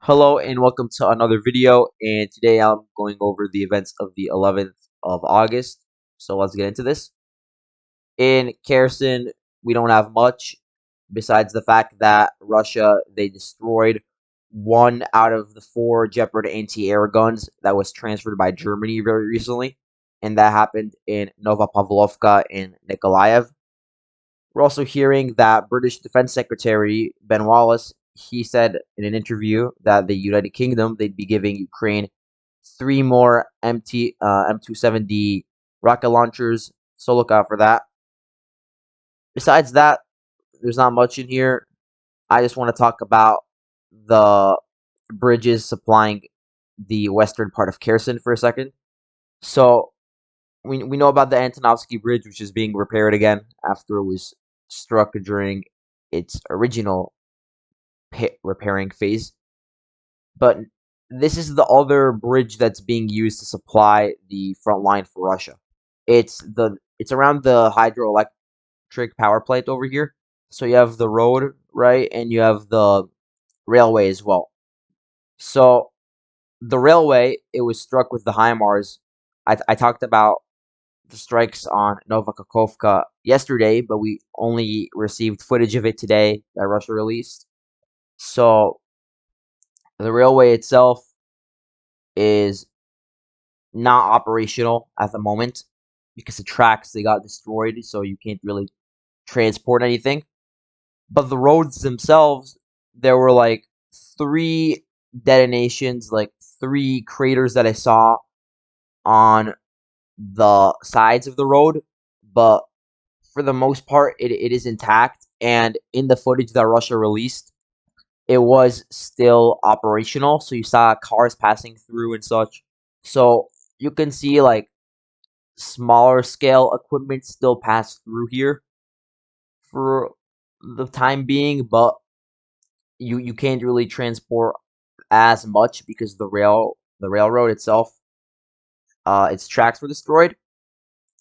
Hello and welcome to another video, and today I'm going over the events of the 11th of August. So let's get into this. In Kherson, we don't have much besides the fact that Russia, they destroyed one out of the four Jeopard anti-air guns that was transferred by Germany very recently, and that happened in Novopavlovka in Nikolaev. We're also hearing that British Defense Secretary Ben Wallace, he said in an interview that the United Kingdom, they'd be giving Ukraine three more M270 rocket launchers. So look out for that. Besides that, there's not much in here. I just want to talk about the bridges supplying the western part of Kherson for a second. So we know about the Antonovsky Bridge, which is being repaired again after it was struck during its original repairing phase. But this is the other bridge that's being used to supply the front line for Russia. It's around the hydroelectric power plant over here. So you have the road, right, and you have the railway as well. So the railway, it was struck with the HIMARS. I talked about the strikes on Novakakovka yesterday, but we only received footage of it today that Russia released. So the railway itself is not operational at the moment because the tracks they got destroyed, so you can't really transport anything. But the roads themselves, there were like three detonations, like three craters that I saw on the sides of the road, but for the most part, it is intact. And in the footage that Russia released, it was still operational. So you saw cars passing through and such. So you can see like smaller scale equipment still pass through here for the time being, but you can't really transport as much because the railroad itself, its tracks were destroyed.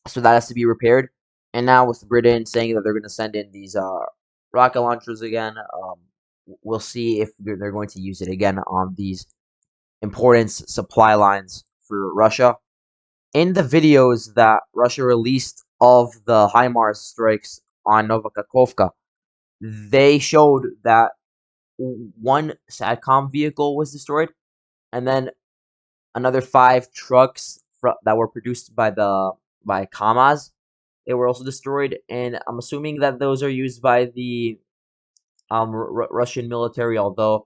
So that has to be repaired. And now with Britain saying that they're going to send in these rocket launchers again, we'll see if they're going to use it again on these important supply lines for Russia. In the videos that Russia released of the HIMARS strikes on Novakakovka, they showed that one SATCOM vehicle was destroyed, and then another five trucks that were produced by KAMAZ, they were also destroyed, and I'm assuming that those are used by the Russian military, although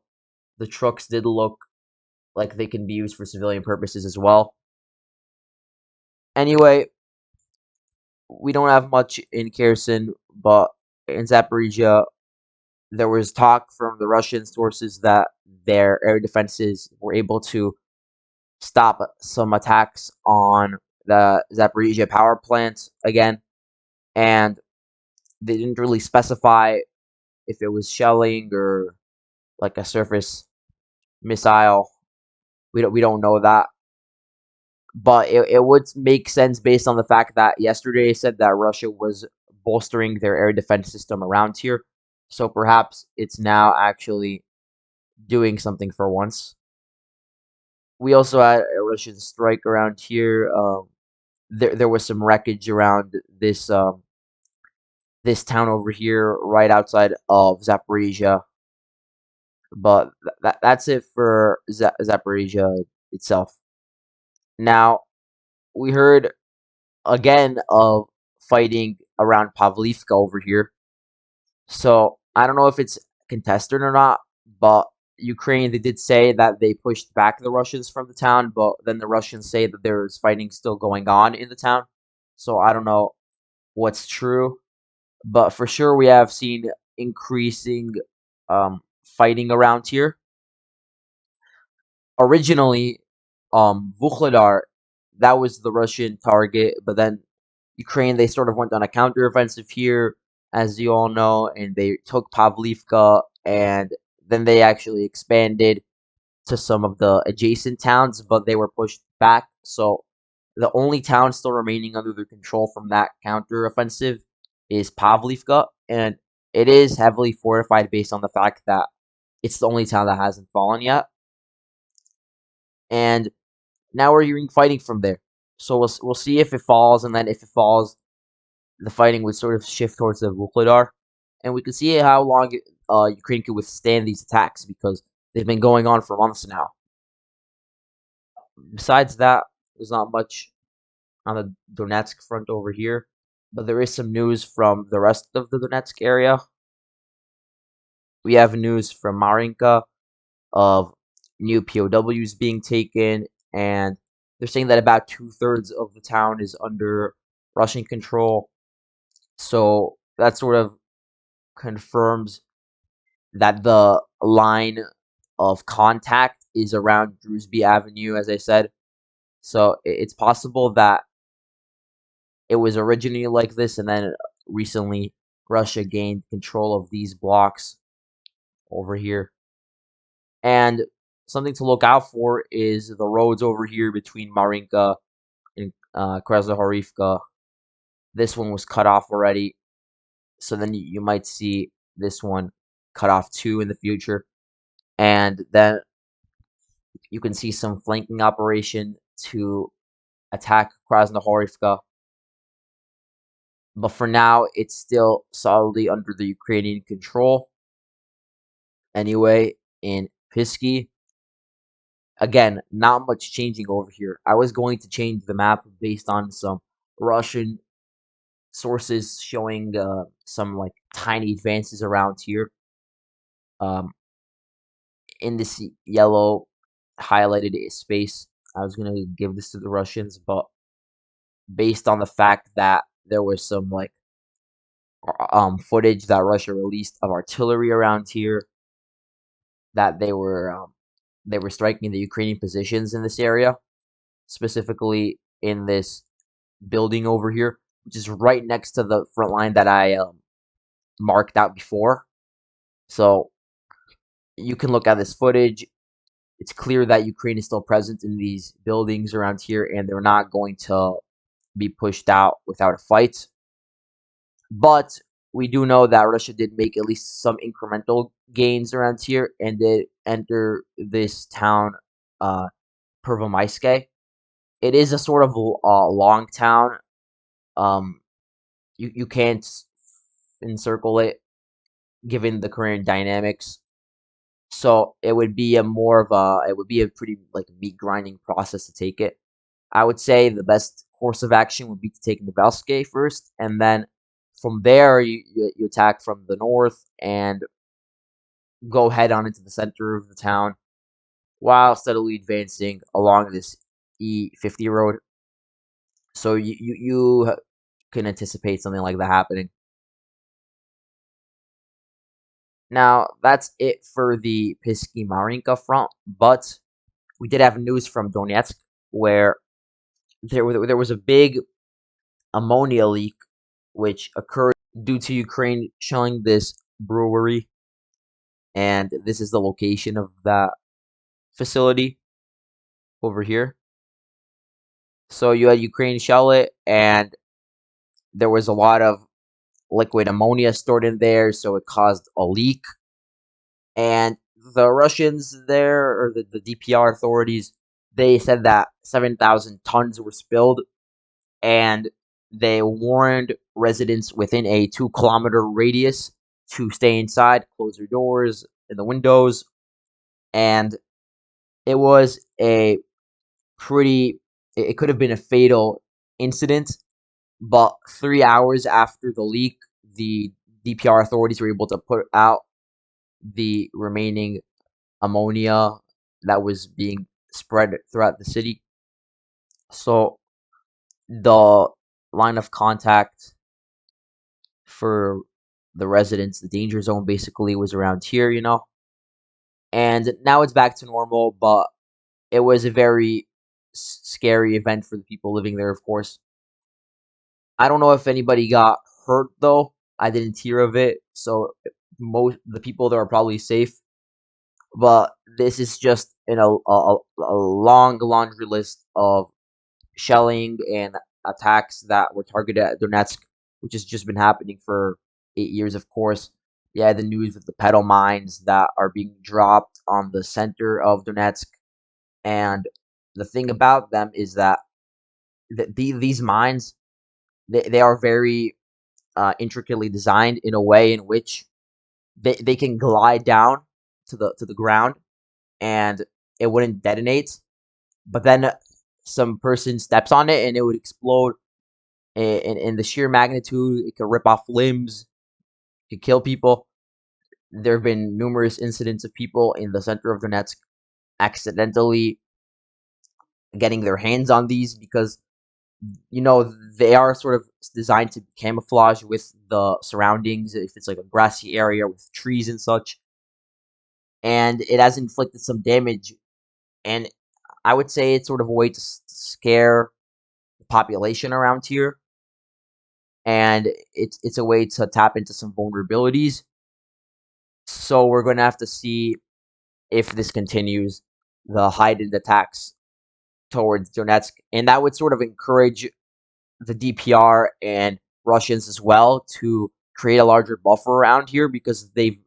the trucks did look like they can be used for civilian purposes as well. Anyway, we don't have much in Kherson, but in Zaporizhia, there was talk from the Russian sources that their air defenses were able to stop some attacks on the Zaporizhia power plant again, and they didn't really specify if it was shelling or like a surface missile. We don't know that, but it would make sense based on the fact that yesterday said that Russia was bolstering their air defense system around here, so perhaps it's now actually doing something for once. We also had a Russian strike around here. There was some wreckage around this town over here, right outside of Zaporizhia. But that's it for Zaporizhia itself. Now we heard again of fighting around Pavlivka over here. So I don't know if it's contested or not, but Ukraine, they did say that they pushed back the Russians from the town, but then the Russians say that there's fighting still going on in the town. So I don't know what's true, but for sure we have seen increasing fighting around here. Originally, Vuhledar, that was the Russian target, but then Ukraine, they sort of went on a counteroffensive here, as you all know, and they took Pavlivka, and then they actually expanded to some of the adjacent towns, but they were pushed back. So the only town still remaining under their control from that counteroffensive is Pavlivka, and it is heavily fortified based on the fact that it's the only town that hasn't fallen yet. and now we're hearing fighting from there. So we'll see if it falls, and then if it falls, the fighting would sort of shift towards the Vuhledar, and we can see how long Ukraine can withstand these attacks because they've been going on for months now. Besides that, there's not much on the Donetsk front over here, but there is some news from the rest of the Donetsk area. We have news from Marinka of new POWs being taken, and they're saying that about 2/3 of the town is under Russian control. So that sort of confirms that the line of contact is around Drewsby Avenue, as I said. So it's possible that it was originally like this, and then recently Russia gained control of these blocks over here. And something to look out for is the roads over here between Marinka and Krasnohorivka. This one was cut off already, so then you might see this one cut off too in the future. And then you can see some flanking operation to attack Krasnohorivka. But for now, it's still solidly under the Ukrainian control. Anyway, in Pisky, again, not much changing over here. I was going to change the map based on some Russian sources showing some like tiny advances around here. In this yellow highlighted space, I was gonna give this to the Russians, but based on the fact that there was some like footage that Russia released of artillery around here, that they were striking the Ukrainian positions in this area, specifically in this building over here, which is right next to the front line that I marked out before. So you can look at this footage. It's clear that Ukraine is still present in these buildings around here, and they're not going to be pushed out without a fight. But we do know that Russia did make at least some incremental gains around here and did enter this town, Pervomaiske. It is a sort of long town. Um, you can't encircle it given the current dynamics. So it would be it would be a pretty like meat grinding process to take it. I would say the best course of action would be to take Novelske first, and then from there you attack from the north and go head on into the center of the town while steadily advancing along this E50 road. So you can anticipate something like that happening. Now, that's it for the Pisky Marinka front, but we did have news from Donetsk where there was a big ammonia leak which occurred due to Ukraine shelling this brewery, and this is the location of that facility over here. So you had Ukraine shell it, and there was a lot of liquid ammonia stored in there, so it caused a leak. And the Russians there, or the DPR authorities, they said that 7,000 tons were spilled, and they warned residents within a 2-kilometer radius to stay inside, close their doors and the windows, and it was a pretty, it could have been a fatal incident, but 3 hours after the leak, the DPR authorities were able to put out the remaining ammonia that was being spread throughout the city. So the line of contact for the residents, the danger zone basically was around here, you know. And now it's back to normal, but it was a very scary event for the people living there, of course. I don't know if anybody got hurt though. I didn't hear of it, so most the people there are probably safe. But this is just in a long laundry list of shelling and attacks that were targeted at Donetsk, which has just been happening for 8 years, of course. Yeah, the news with the pedal mines that are being dropped on the center of Donetsk, and the thing about them is that these mines, they are very intricately designed in a way in which they can glide down to the ground and it wouldn't detonate, but then some person steps on it and it would explode in the sheer magnitude. It could rip off limbs, it could kill people. There have been numerous incidents of people in the center of Donetsk accidentally getting their hands on these because they are sort of designed to camouflage with the surroundings if it's like a grassy area with trees and such, and it has inflicted some damage. And I would say it's sort of a way to scare the population around here, and it's a way to tap into some vulnerabilities. So we're going to have to see if this continues, the heightened attacks towards Donetsk, and that would sort of encourage the DPR and Russians as well to create a larger buffer around here because they've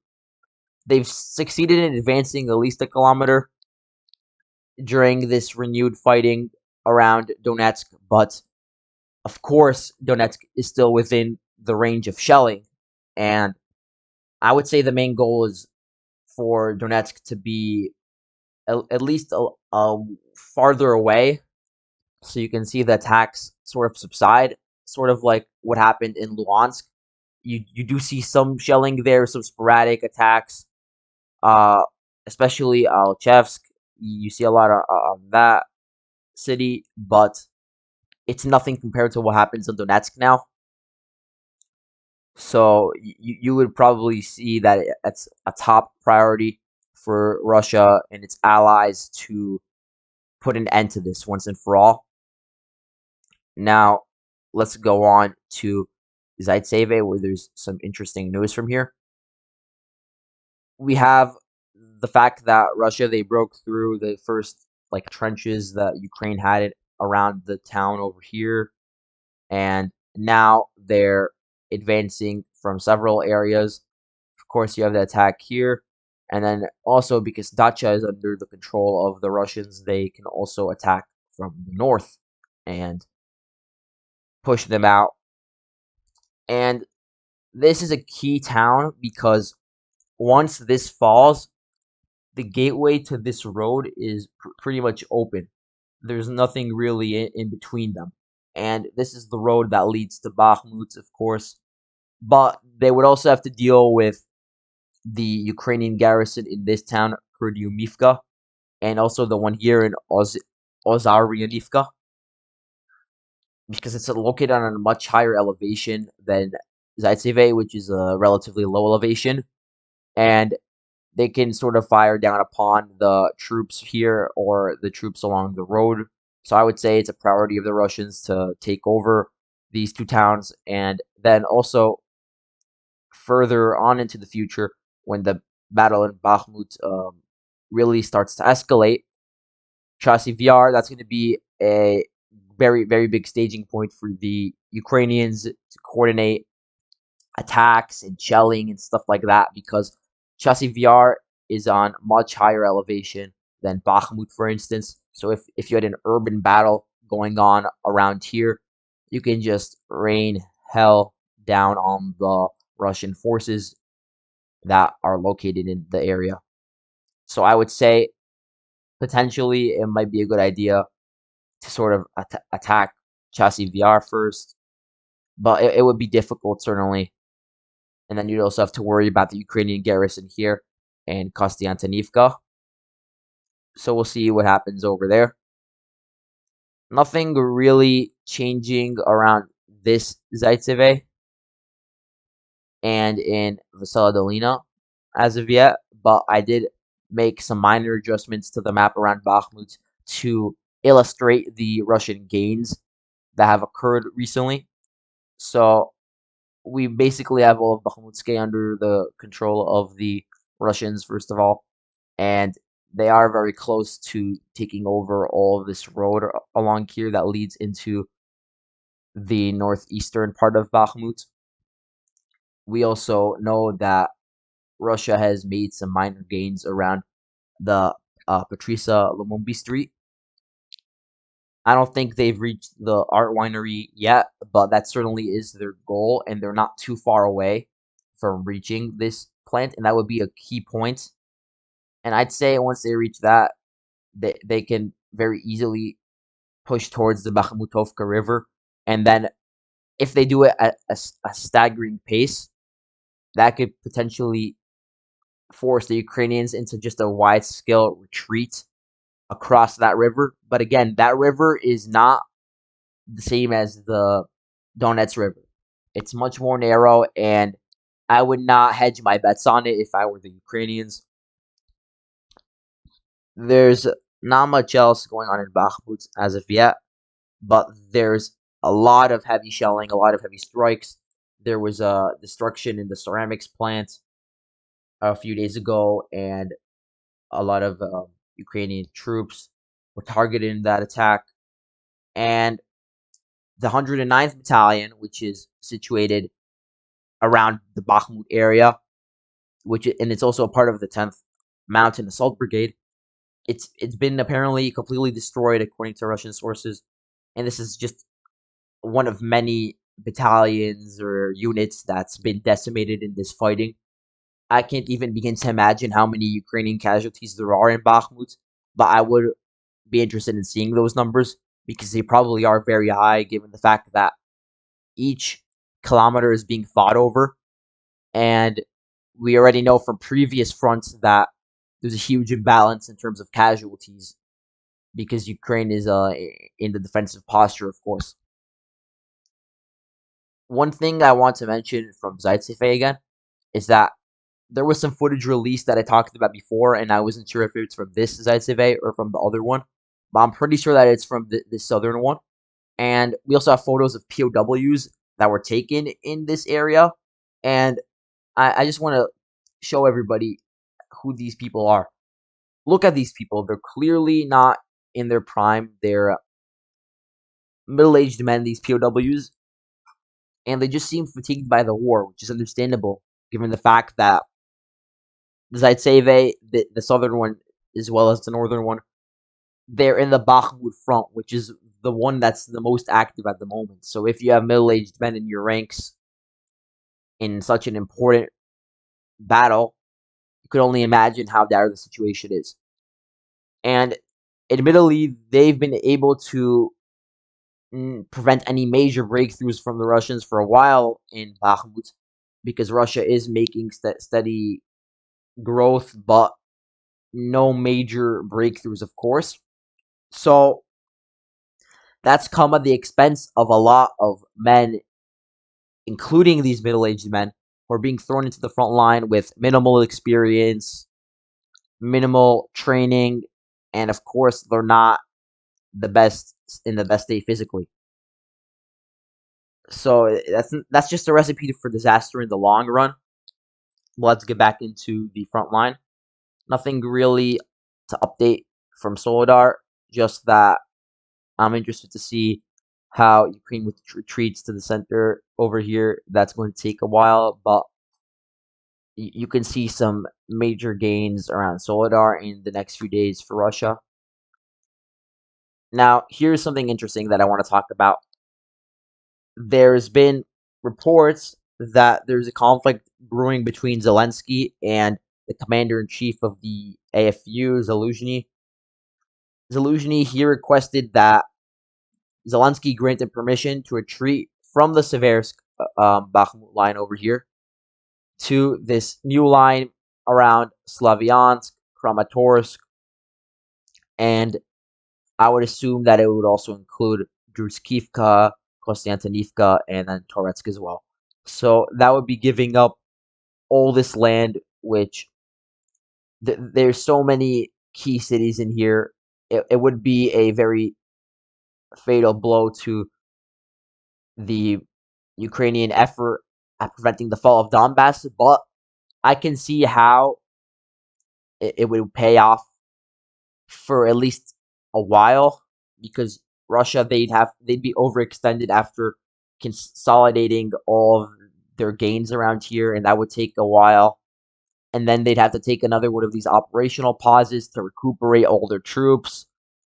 succeeded in advancing at least a kilometer during this renewed fighting around Donetsk, but of course Donetsk is still within the range of shelling, and I would say the main goal is for Donetsk to be at least a farther away, so you can see the attacks sort of subside, sort of like what happened in Luhansk. You do see some shelling there, some sporadic attacks, uh, especially Alchevsk. You see a lot of that city, but it's nothing compared to what happens in Donetsk now. So you would probably see that it's a top priority for Russia and its allies to put an end to this once and for all. Now, let's go on to Zaitseve, where there's some interesting news from here. We have the fact that Russia, they broke through the first like trenches that Ukraine had it around the town over here, and now they're advancing from several areas. Of course, you have the attack here, and then also because Dacha is under the control of the Russians, they can also attack from the north and push them out. And this is a key town because once this falls, the gateway to this road is pretty much open. There's nothing really in between them. And this is the road that leads to Bakhmut, of course. But they would also have to deal with the Ukrainian garrison in this town, Kurdyumivka, and also the one here in Ozaryanivka, because it's located on a much higher elevation than Zaitseve, which is a relatively low elevation. And they can sort of fire down upon the troops here or the troops along the road. So I would say it's a priority of the Russians to take over these two towns, and then also further on into the future, when the battle in Bakhmut really starts to escalate, Chasiv Yar, that's going to be a very, very big staging point for the Ukrainians to coordinate attacks and shelling and stuff like that, because Chasiv Yar is on much higher elevation than Bakhmut, for instance. So if you had an urban battle going on around here, you can just rain hell down on the Russian forces that are located in the area. So I would say potentially it might be a good idea to sort of attack Chasiv Yar first, but it would be difficult, certainly. And then you'd also have to worry about the Ukrainian garrison here and Kostiantynivka. So we'll see what happens over there. Nothing really changing around this Zaitseve and in Vesela Dolina as of yet, but I did make some minor adjustments to the map around Bakhmut to illustrate the Russian gains that have occurred recently. So we basically have all of Bakhmutske under the control of the Russians, first of all, and they are very close to taking over all of this road along here that leads into the northeastern part of Bakhmut. We also know that Russia has made some minor gains around the Patricia Lumumbi Street, I don't think they've reached the art winery yet, but that certainly is their goal, and they're not too far away from reaching this plant, and that would be a key point. And I'd say once they reach that, they can very easily push towards the Bakhmutovka River, and then if they do it at a staggering pace, that could potentially force the Ukrainians into just a wide-scale retreat across that river. But again, that river is not the same as the Donets River. It's much more narrow, and I would not hedge my bets on it if I were the Ukrainians. There's not much else going on in Bakhmut as of yet, but there's a lot of heavy shelling, a lot of heavy strikes. There was a destruction in the ceramics plant a few days ago, and a lot of Ukrainian troops were targeted in that attack. And the 109th Battalion, which is situated around the Bakhmut area, and it's also a part of the 10th Mountain Assault Brigade. It's been apparently completely destroyed according to Russian sources, and this is just one of many battalions or units that's been decimated in this fighting. I can't even begin to imagine how many Ukrainian casualties there are in Bakhmut, but I would be interested in seeing those numbers because they probably are very high given the fact that each kilometer is being fought over, and we already know from previous fronts that there's a huge imbalance in terms of casualties because Ukraine is in the defensive posture, of course. One thing I want to mention from Zaitseve again is that there was some footage released that I talked about before, and I wasn't sure if it's from this Zaitseve or from the other one, but I'm pretty sure that it's from the southern one. And we also have photos of POWs that were taken in this area, and I just want to show everybody who these people are. Look at these people. They're clearly not in their prime. They're middle-aged men, these POWs, and they just seem fatigued by the war, which is understandable given the fact that Zaitseve, the southern one, as well as the northern one, they're in the Bakhmut front, which is the one that's the most active at the moment. So if you have middle-aged men in your ranks in such an important battle, you could only imagine how dire the situation is. And admittedly, they've been able to prevent any major breakthroughs from the Russians for a while in Bakhmut because Russia is making steady growth, but no major breakthroughs, of course. So that's come at the expense of a lot of men, including these middle-aged men, who are being thrown into the front line with minimal experience, minimal training, and of course, they're not the best in the best state physically. So that's just a recipe for disaster in the long run. Let's get back into the front line. Nothing really to update from Solidar, just that I'm interested to see how Ukraine retreats to the center over here. That's going to take a while, but you can see some major gains around Solidar in the next few days for Russia. Now, here's something interesting that I want to talk about. There's been reports that there's a conflict brewing between Zelensky and the commander-in-chief of the AFU, Zaluzhny. Zaluzhny, he requested that Zelensky granted permission to retreat from the Seversk Bakhmut line over here to this new line around Slavyansk, Kramatorsk, and I would assume that it would also include Druzhkivka, Konstantinivka, and then Toretsk as well. So that would be giving up all this land, which there's so many key cities in here. It would be a very fatal blow to the Ukrainian effort at preventing the fall of Donbass, but I can see how it would pay off for at least a while because Russia they'd be overextended after consolidating all of their gains around here, and that would take a while. And then they'd have to take another one of these operational pauses to recuperate all their troops.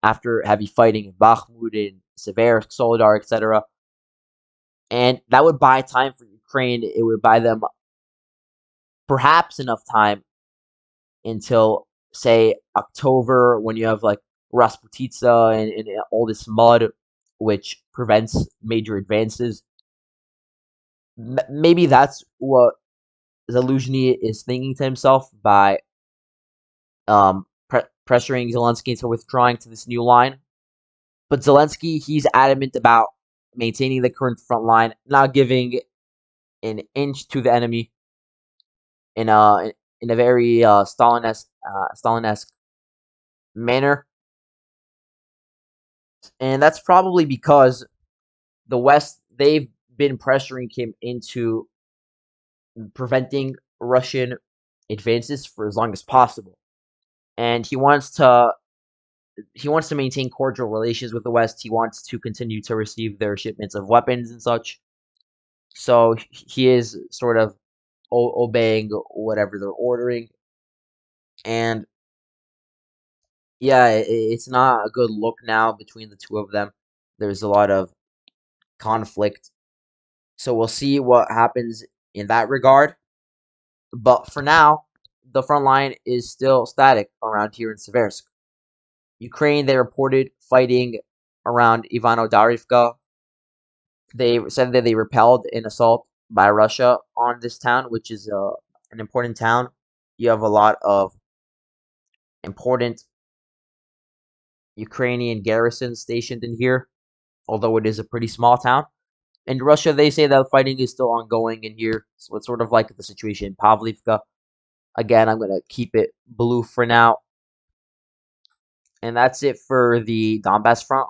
after heavy fighting in Bakhmut and Seversk, Soledar, etc. And that would buy time for Ukraine. It would buy them perhaps enough time until, say, October, when you have like Rasputitsa and all this mud, which prevents major advances. Maybe that's what Zelensky is thinking to himself by pressuring Zelensky into withdrawing to this new line. But Zelensky, he's adamant about maintaining the current front line, not giving an inch to the enemy in a very Stalinesque manner, and that's probably because the West, they've been pressuring him into preventing Russian advances for as long as possible, and he wants to maintain cordial relations with the West. He wants to continue to receive their shipments of weapons and such. So he is sort of obeying whatever they're ordering, and yeah, it's not a good look now between the two of them. There's a lot of conflict, so we'll see what happens in that regard. But for now, the front line is still static around here in Seversk. Ukraine, they reported fighting around Ivano-Darivka. They said that they repelled an assault by Russia on this town, which is an important town. You have a lot of important Ukrainian garrisons stationed in here, although it is a pretty small town. In Russia, they say that fighting is still ongoing in here, so it's sort of like the situation in Pavlivka. Again, I'm going to keep it blue for now. And that's it for the Donbass front.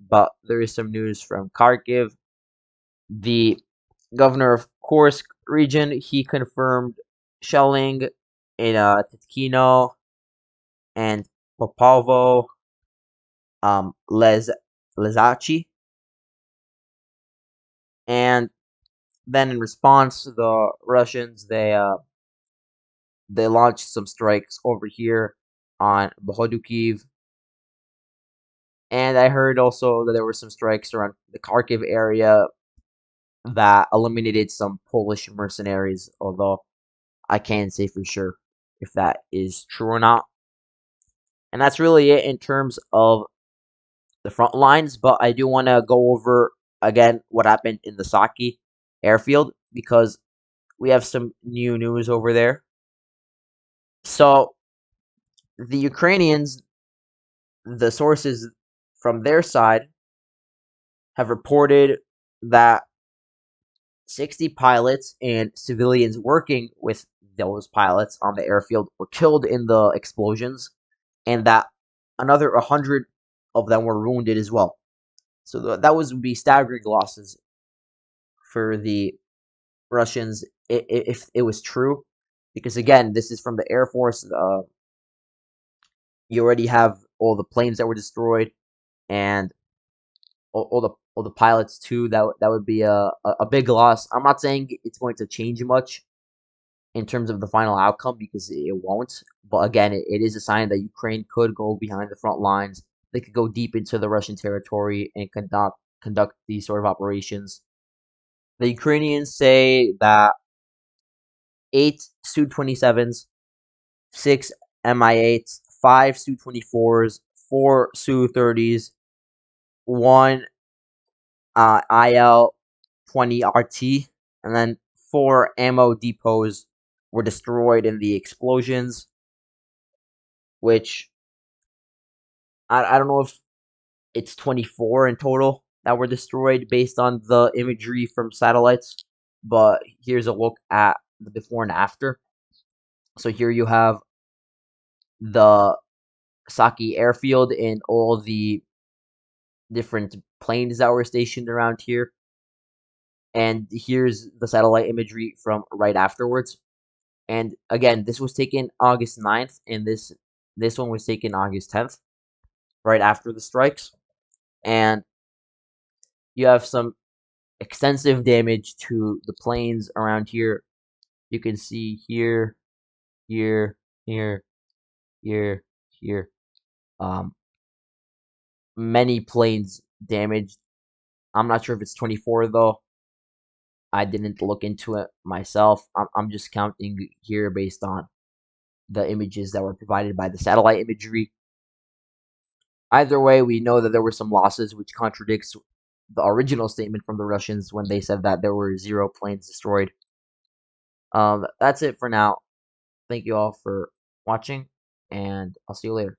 But there is some news from Kharkiv. The governor of Kursk region, he confirmed shelling in Titkino and Popovo, Lezachi. And then in response, the Russians, they launched some strikes over here on Bohodukiv. And I heard also that there were some strikes around the Kharkiv area that eliminated some Polish mercenaries, although I can't say for sure if that is true or not. And that's really it in terms of the front lines, but I do want to go over again what happened in the Saki airfield because we have some new news over there. So, the Ukrainians, the sources from their side, have reported that 60 pilots and civilians working with those pilots on the airfield were killed in the explosions, and that another 100 of them were wounded as well. So that would be staggering losses for the Russians if it was true, because again, this is from the Air Force. You already have all the planes that were destroyed, and all the pilots too. That would be a big loss. I'm not saying it's going to change much in terms of the final outcome because it won't. But again, it is a sign that Ukraine could go behind the front lines. They could go deep into the Russian territory and conduct these sort of operations. The Ukrainians say that 8 Su-27s, 6 Mi-8s, 5 Su-24s, 4 Su-30s, 1 IL-20 RT, and then 4 ammo depots were destroyed in the explosions, which I don't know if it's 24 in total that were destroyed based on the imagery from satellites, but here's a look at the before and after. So here you have the Saki airfield and all the different planes that were stationed around here. And here's the satellite imagery from right afterwards. And again, this was taken August 9th, and this one was taken August 10th, right after the strikes. And you have some extensive damage to the planes around here. You can see here, here, here, here, here. many planes damaged. I'm not sure if it's 24 though. I didn't look into it myself. I'm just counting here based on the images that were provided by the satellite imagery. Either way, we know that there were some losses, which contradicts the original statement from the Russians when they said that there were 0 planes destroyed. That's it for now. Thank you all for watching, and I'll see you later.